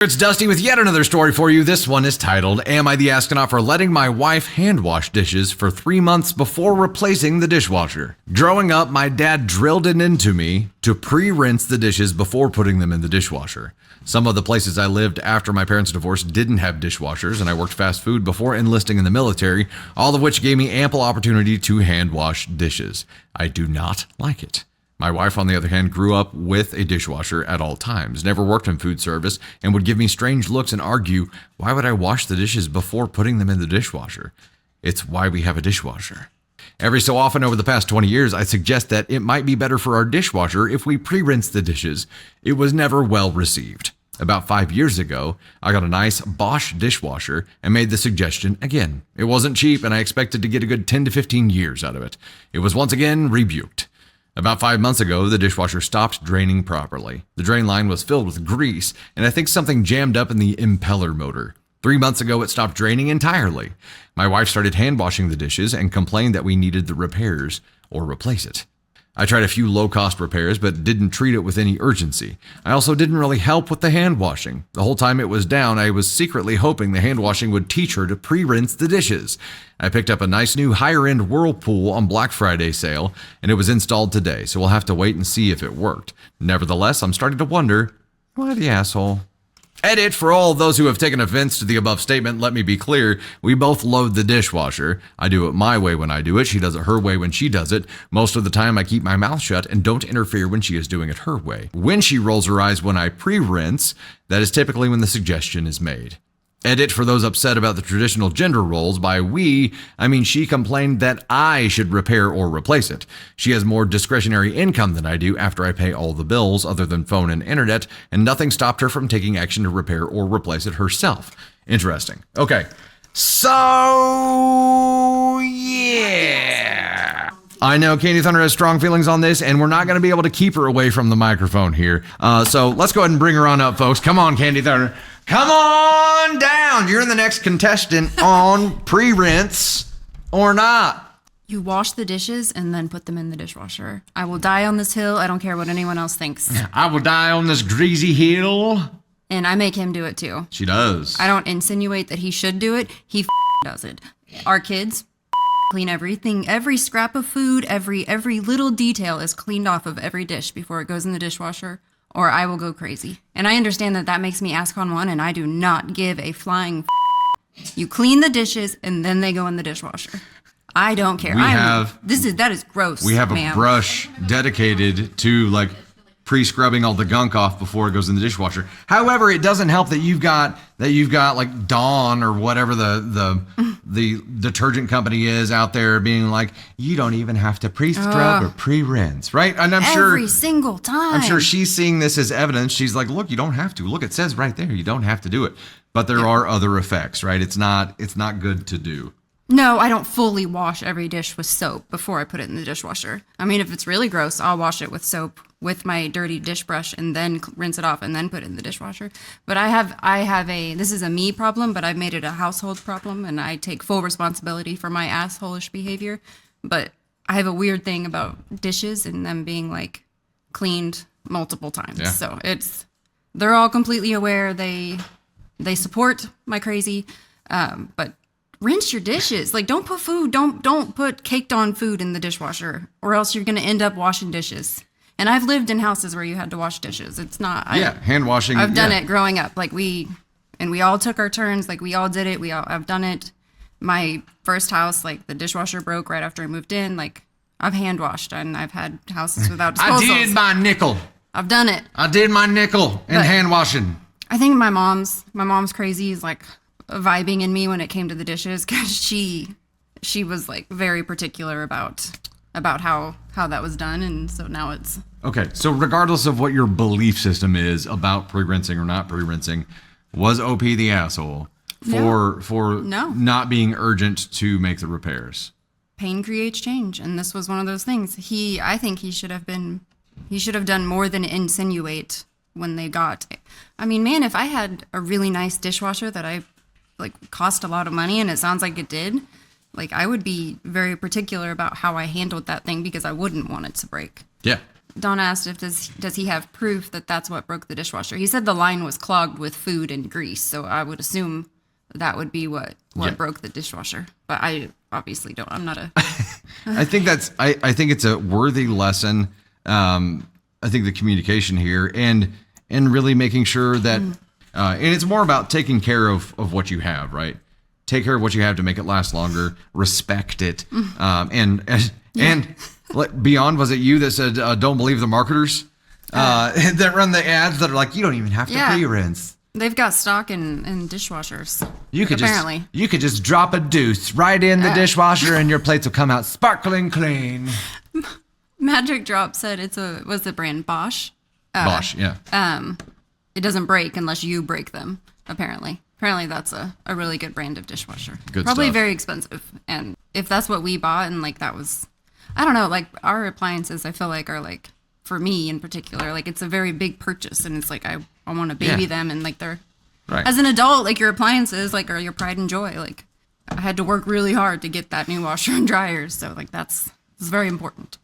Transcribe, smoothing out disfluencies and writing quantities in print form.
It's Dusty with yet another story for you. This one is titled, Am I the Astronaut for Letting My Wife Hand Wash Dishes for 3 months before replacing the dishwasher? Growing up, my dad drilled it into me to pre-rinse the dishes before putting them in the dishwasher. Some of the places I lived after my parents' divorce didn't have dishwashers, and I worked fast food before enlisting in the military, all of which gave me ample opportunity to hand wash dishes. I do not like it. My wife, on the other hand, grew up with a dishwasher at all times, never worked in food service, and would give me strange looks and argue, why would I wash the dishes before putting them in the dishwasher? It's why we have a dishwasher. Every so often over the past 20 years, I suggest that it might be better for our dishwasher if we pre-rinse the dishes. It was never well received. About 5 years ago, I got a nice Bosch dishwasher and made the suggestion again. It wasn't cheap, and I expected to get a good 10 to 15 years out of it. It was once again rebuked. About 5 months ago, the dishwasher stopped draining properly. The drain line was filled with grease, and I think something jammed up in the impeller motor. 3 months ago, it stopped draining entirely. My wife started hand washing the dishes and complained that we needed the repairs or replace it. I tried a few low-cost repairs, but didn't treat it with any urgency. I also didn't really help with the hand washing. The whole time it was down, I was secretly hoping the hand washing would teach her to pre-rinse the dishes. I picked up a nice new higher-end Whirlpool on Black Friday sale, and it was installed today, so we'll have to wait and see if it worked. Nevertheless, I'm starting to wonder, why the asshole? Edit, for all those who have taken offense to the above statement, let me be clear, we both load the dishwasher. I do it my way when I do it, she does it her way when she does it. Most of the time I keep my mouth shut and don't interfere when she is doing it her way. When she rolls her eyes when I pre-rinse, that is typically when the suggestion is made. Edit, for those upset about the traditional gender roles. By we, I mean she complained that I should repair or replace it. She has more discretionary income than I do after I pay all the bills other than phone and internet, and nothing stopped her from taking action to repair or replace it herself. Interesting. Okay. So, yeah. I know Candy Thunder has strong feelings on this, and we're not going to be able to keep her away from the microphone here. So let's go ahead and bring her on up, folks. Come on, Candy Thunder. Come on down. You're the next contestant on pre-rinse or not. You wash the dishes and then put them in the dishwasher. I will die on this hill. I don't care what anyone else thinks. I will die on this greasy hill. And I make him do it too. She does. I don't insinuate that he should do it. He does it. Our kids clean everything. Every scrap of food, every little detail is cleaned off of every dish before it goes in the dishwasher, or I will go crazy. And I understand that that makes me ask on one, and I do not give a flying You clean the dishes, and then they go in the dishwasher. I don't care. That is gross. We have a brush dedicated to like pre-scrubbing all the gunk off before it goes in the dishwasher. However, it doesn't help that you've got like Dawn or whatever the detergent company is out there being like, you don't even have to pre-scrub or pre-rinse, right? And I'm sure every single time. I'm sure she's seeing this as evidence. She's like, look, you don't have to. Look, it says right there, you don't have to do it. But there are other effects, right? It's not good to do. No, I don't fully wash every dish with soap before I put it in the dishwasher. I mean, if it's really gross, I'll wash it with soap with my dirty dish brush and then rinse it off and then put it in the dishwasher. But this is a me problem, but I've made it a household problem, and I take full responsibility for my asshole-ish behavior. But I have a weird thing about dishes and them being like cleaned multiple times. Yeah. So they're all completely aware. They support my crazy, but rinse your dishes. Like, don't put caked on food in the dishwasher, or else you're going to end up washing dishes. And I've lived in houses where you had to wash dishes. It's not. Hand washing. I've done it growing up. Like we all took our turns. Like we all did it. I've done it. My first house, like the dishwasher broke right after I moved in. Like I've hand washed, and I've had houses without disposals. I did my nickel. I've done it. I did my nickel in hand washing. I think my mom's crazy is like vibing in me when it came to the dishes, because she was like very particular about how that was done, and so now it's okay. So regardless of what your belief system is about pre-rinsing or not pre-rinsing, was OP the asshole for not being urgent to make the repairs? Pain creates change, and this was one of those things. I think he should have done more than insinuate when they got. I mean, man, if I had a really nice dishwasher that I like cost a lot of money, and it sounds like it did, like I would be very particular about how I handled that thing, because I wouldn't want it to break. Yeah. Don asked if does he have proof that that's what broke the dishwasher. He said the line was clogged with food and grease, so I would assume that would be what broke the dishwasher. But I obviously don't. I'm not a. I think it's a worthy lesson. I think the communication here and really making sure that, and it's more about taking care of what you have, right? Take care of what you have to make it last longer. Respect it, and beyond, was it you that said don't believe the marketers that run the ads that are like, you don't even have to pre-rinse. They've got stock in dishwashers. You could just drop a deuce right in the dishwasher and your plates will come out sparkling clean. Magic Drop said was the brand Bosch. Bosch, yeah. It doesn't break unless you break them, apparently. Apparently that's a really good brand of dishwasher. Good Probably stuff. very expensive. And if that's what we bought and like that was, I don't know, like our appliances I feel like are like, for me in particular, like it's a very big purchase and it's like I want to baby them and like they're, right. As an adult, like your appliances like are your pride and joy. Like I had to work really hard to get that new washer and dryer. So like it's very important.